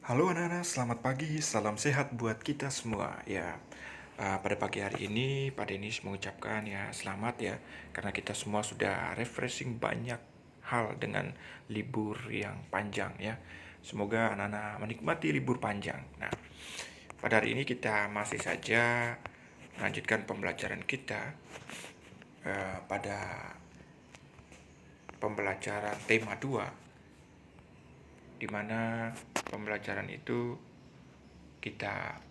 Halo anak-anak, selamat pagi, salam sehat buat kita semua ya. Pada pagi hari ini, Pak Denis mengucapkan ya selamat ya, karena kita semua sudah refreshing banyak hal dengan libur yang panjang ya. Semoga anak-anak menikmati libur panjang. Nah, pada hari ini kita masih saja melanjutkan pembelajaran kita pada pembelajaran tema 2, di mana pembelajaran itu kita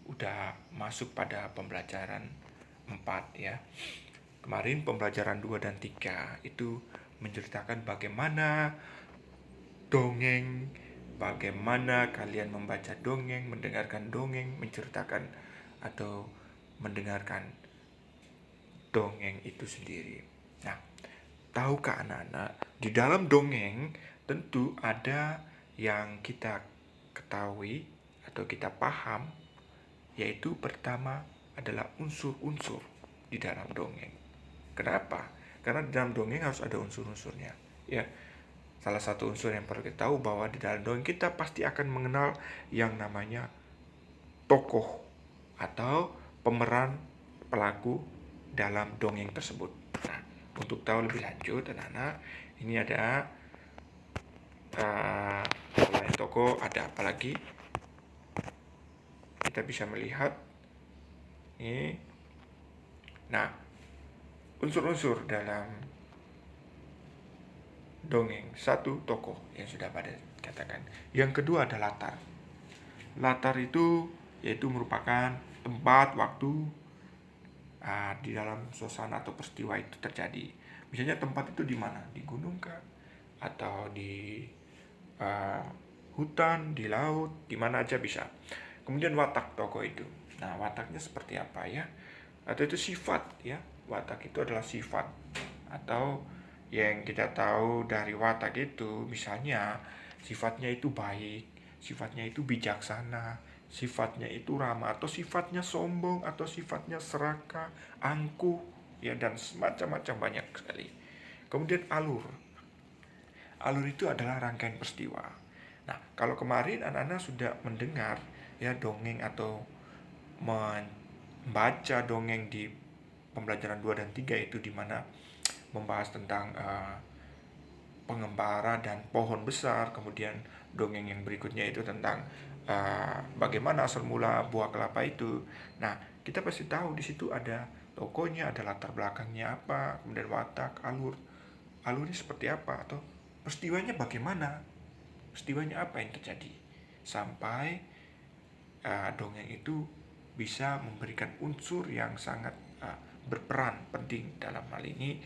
udah masuk pada pembelajaran 4 ya. Kemarin pembelajaran 2 dan 3 itu menceritakan bagaimana dongeng, bagaimana kalian membaca dongeng, mendengarkan dongeng, menceritakan atau mendengarkan dongeng itu sendiri. Nah, tahukah anak-anak, di dalam dongeng tentu ada yang kita ketahui atau kita paham, yaitu pertama adalah unsur-unsur di dalam dongeng. Kenapa? Karena di dalam dongeng harus ada unsur-unsurnya. Ya, salah satu unsur yang perlu kita tahu bahwa di dalam dongeng kita pasti akan mengenal yang namanya tokoh atau pemeran pelaku dalam dongeng tersebut. Nah, untuk tahu lebih lanjut, anak-anak, ini ada selain tokoh ada apa lagi? Kita bisa melihat ini. Nah, unsur-unsur dalam dongeng, satu tokoh yang sudah pada katakan. Yang kedua ada latar. Latar itu yaitu merupakan tempat, waktu di dalam suasana atau peristiwa itu terjadi. Misalnya tempat itu di mana? Di gunung kah? Atau di uh, hutan, di laut, di mana aja bisa. Kemudian watak tokoh itu. Nah, wataknya seperti apa ya? Atau itu sifat ya. Watak itu adalah sifat atau yang kita tahu dari watak itu, misalnya sifatnya itu baik, sifatnya itu bijaksana, sifatnya itu ramah, atau sifatnya sombong, atau sifatnya serakah, angkuh, ya, dan semacam-macam banyak sekali. Kemudian alur. Alur itu adalah rangkaian peristiwa. Nah, kalau kemarin anak-anak sudah mendengar ya dongeng atau membaca dongeng di pembelajaran 2 dan 3, itu di mana membahas tentang pengembara dan pohon besar. Kemudian dongeng yang berikutnya itu tentang bagaimana asal mula buah kelapa itu. Nah, kita pasti tahu di situ ada tokohnya, ada latar belakangnya apa, kemudian watak, alurnya seperti apa, atau peristiwanya bagaimana, peristiwanya apa yang terjadi, sampai dongeng itu bisa memberikan unsur yang sangat berperan penting dalam hal ini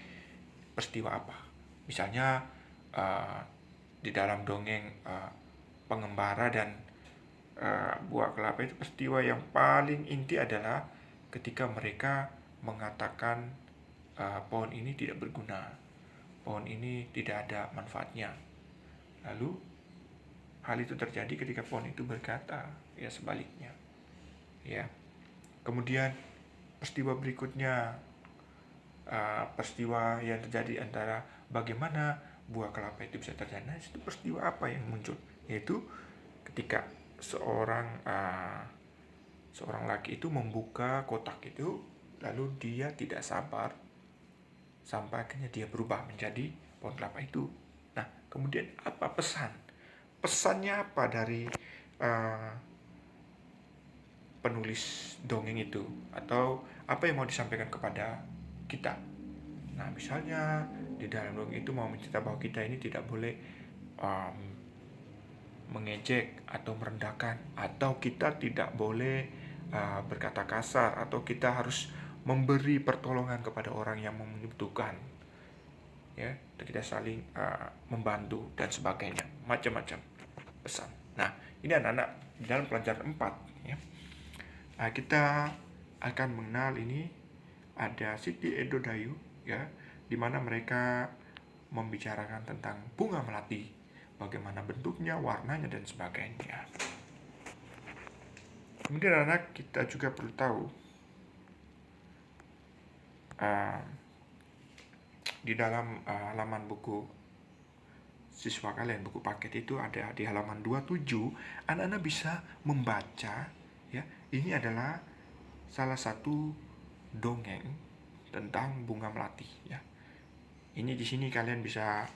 peristiwa apa. Misalnya di dalam dongeng pengembara dan buah kelapa itu, peristiwa yang paling inti adalah ketika mereka mengatakan pohon ini tidak berguna, pohon ini tidak ada manfaatnya. Lalu hal itu terjadi ketika pohon itu berkata ya sebaliknya. Ya. Kemudian peristiwa berikutnya, peristiwa yang terjadi antara bagaimana buah kelapa itu bisa terjadi. Nah, itu peristiwa apa yang muncul? Yaitu ketika seorang laki itu membuka kotak itu, lalu dia tidak sabar sampai akhirnya dia berubah menjadi pohon kelapa itu. Nah, kemudian apa pesan? Pesannya apa dari penulis dongeng itu, atau apa yang mau disampaikan kepada kita? Nah, misalnya di dalam dongeng itu mau menceritakan bahwa kita ini tidak boleh um, mengejek atau merendahkan, atau kita tidak boleh berkata kasar, atau kita harus memberi pertolongan kepada orang yang membutuhkan, ya, kita saling membantu dan sebagainya, macam-macam pesan. Nah, ini anak-anak di dalam pelajaran 4 ya. Kita akan mengenal ini ada Siti Edo Dayu ya, di mana mereka membicarakan tentang bunga melati, bagaimana bentuknya, warnanya dan sebagainya. Kemudian anak kita juga perlu tahu di dalam halaman buku siswa kalian, buku paket itu ada di halaman 27. Anak-anak bisa membaca ya. Ini adalah salah satu dongeng tentang bunga melati ya. Ini di sini kalian bisa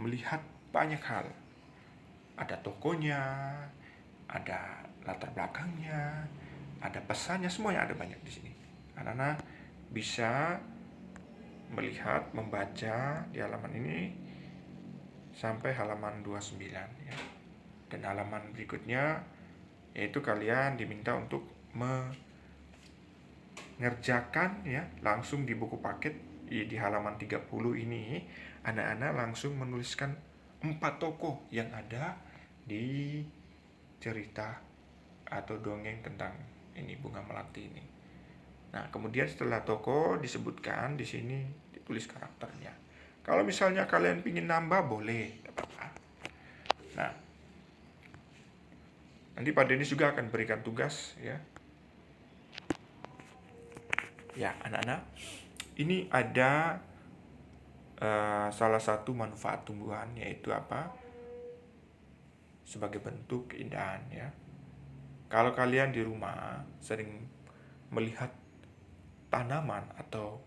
melihat banyak hal. Ada tokonya, ada latar belakangnya, ada pesannya, semuanya ada banyak di sini. Anak-anak bisa melihat, membaca di halaman ini sampai halaman 29 ya. Dan halaman berikutnya yaitu kalian diminta untuk mengerjakan ya, langsung di buku paket di halaman 30 ini anak-anak langsung menuliskan 4 tokoh yang ada di cerita atau dongeng tentang ini bunga melati ini. Nah, kemudian setelah tokoh disebutkan di sini ditulis karakternya. Kalau misalnya kalian ingin nambah boleh, tidak apa-apa. Nah, nanti Pak Denis juga akan berikan tugas ya. Ya, anak-anak, ini ada salah satu manfaat tumbuhan, yaitu apa? Sebagai bentuk keindahan ya. Kalau kalian di rumah sering melihat tanaman atau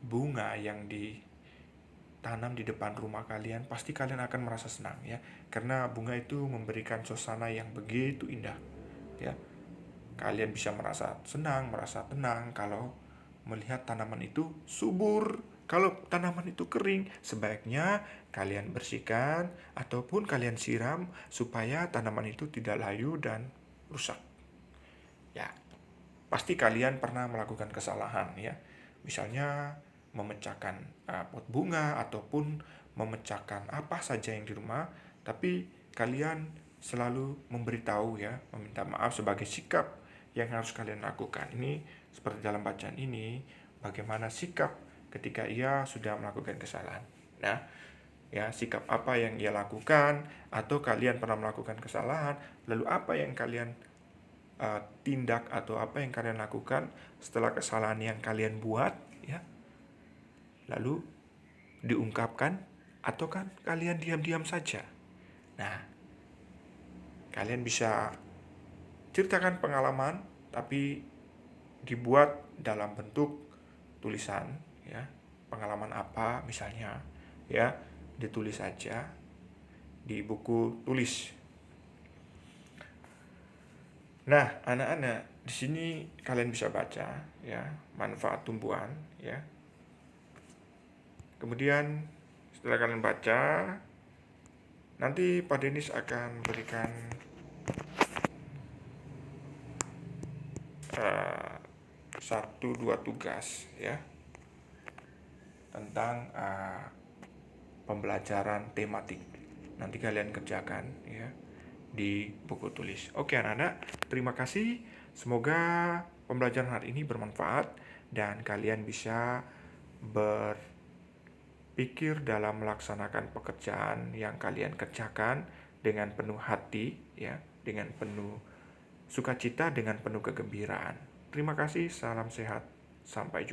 bunga yang ditanam di depan rumah kalian, pasti kalian akan merasa senang ya, karena bunga itu memberikan suasana yang begitu indah ya. Kalian bisa merasa senang, merasa tenang kalau melihat tanaman itu subur. Kalau tanaman itu kering, sebaiknya kalian bersihkan ataupun kalian siram supaya tanaman itu tidak layu dan rusak. Ya, pasti kalian pernah melakukan kesalahan ya. Misalnya memecahkan pot bunga ataupun memecahkan apa saja yang di rumah, tapi kalian selalu memberitahu ya, meminta maaf sebagai sikap yang harus kalian lakukan. Ini seperti dalam bacaan ini, bagaimana sikap ketika ia sudah melakukan kesalahan. Nah, ya, sikap apa yang ia lakukan, atau kalian pernah melakukan kesalahan, lalu apa yang kalian tindak atau apa yang kalian lakukan setelah kesalahan yang kalian buat ya, lalu diungkapkan, atau kan kalian diam-diam saja. Nah, kalian bisa ceritakan pengalaman tapi dibuat dalam bentuk tulisan ya. Pengalaman apa misalnya ya, ditulis saja di buku tulis. Nah, anak-anak, di sini kalian bisa baca ya, manfaat tumbuhan ya. Kemudian setelah kalian baca, nanti Pak Denis akan berikan satu dua tugas ya tentang pembelajaran tematik. Nanti kalian kerjakan ya di buku tulis. Oke anak-anak, terima kasih. Semoga pembelajaran hari ini bermanfaat dan kalian bisa berpikir dalam melaksanakan pekerjaan yang kalian kerjakan dengan penuh hati ya, dengan penuh sukacita, dengan penuh kegembiraan. Terima kasih, salam sehat, sampai jumpa.